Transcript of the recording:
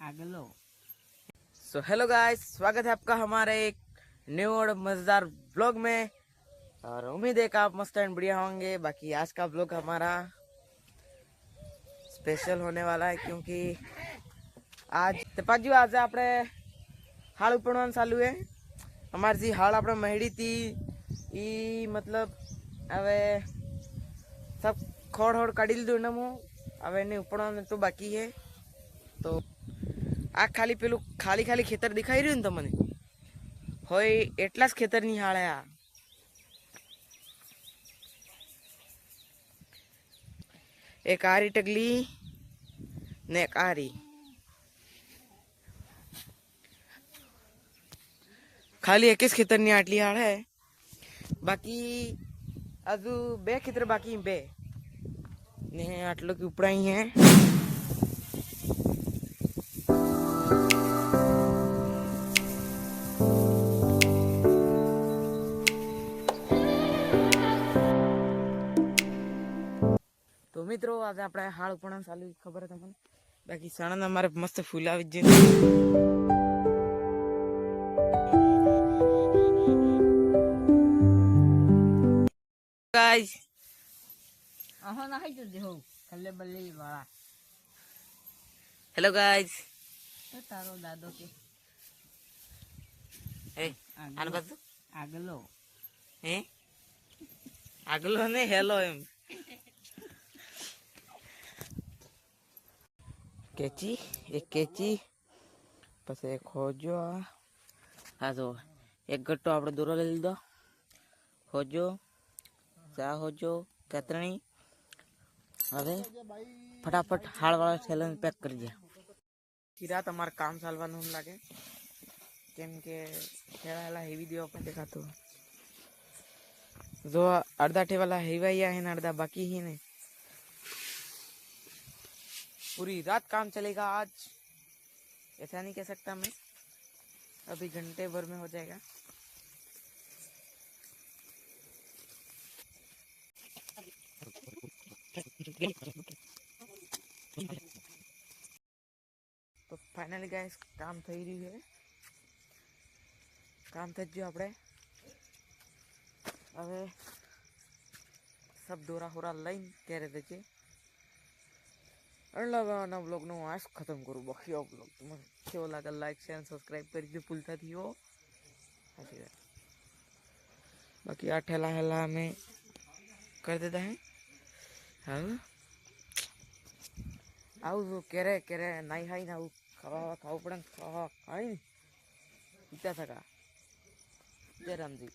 आगलो। So hello guys, स्वागत है आपका हमारे एक न्यू और मजेदार ब्लॉग में। और उम्मीद है कि आप मस्त एंड बढ़िया होंगे। बाकी आज का ब्लॉग हमारा स्पेशल होने वाला है क्योंकि आज तेपाजी आज આપણે હાળ ઉપડવાનું ચાલુ है। हमारी जी हाल આપણે મહેડી थी ई मतलब હવે सब खोड़ खोड़ काढ़ी લીધું ને હું હવે એને ઉપડવાનું તો બાકી है। તો આ ખાલી પેલું ખાલી ખાલી ખેતર દેખાઈ રહ્યું ને તમને હોય એટલા જ ખેતરની હાળે આ એક આરી ટગલી ને એક આરી ખાલી એક જ ખેતરની આટલી હાળ હે। બાકી હજુ બે ખેતર બાકી બે ને આટલો કે ઉપડાઈ હે। तो मित्रों आज આપણે હાળ ઉપડવાનું ચાલુ ખબર હે તમને। બાકી સણન અમારે મસ્ત ફૂલાવી જ गाइस अहो नहीं तो देखो कल्ले बल्ले वाला हेलो गाइस तो तारो दादो के ए आन बाजू आगलो ए આગલો ને હેલો એમ કેચી એક કેચી પછી એક હોજો આ જો એક ગટ્ટો આપણે દોરો લઈ લીધો હોજો ચા હોજો કતરણી હવે ફટાફટ હાળવાળા થેલાને પેક કરી દે। સીધા તમારે કામ ચાલવાનું એમ લાગે કેમ કે થેલા હેવી દેવા પણ દેખાતું जो अर्धा टेवाला हेवाइया है ना अर्धा बाकी ही ने पूरी रात काम चलेगा आज ऐसा नहीं कह सकता मैं अभी घंटे भर में हो जाएगा। तो फाइनली गाइस काम થઈ રહ્યું है काम થઈ ગયું આપણે હવે सब दोरा होरा लाइन कह रहे थे कि अगला ब्लॉग नो आज खत्म करूँ। बाकी ब्लॉग तुम्हें क्यों लगा लाइक शेयर सब्सक्राइब कर दीजिए भूलता थी वो बाकी आ ठेला हेला में कर देता है। हाँ आउ जो कह रहे नहीं हाई ना खावा खाओ पड़ा खावा खाई पीता था जय राम जी।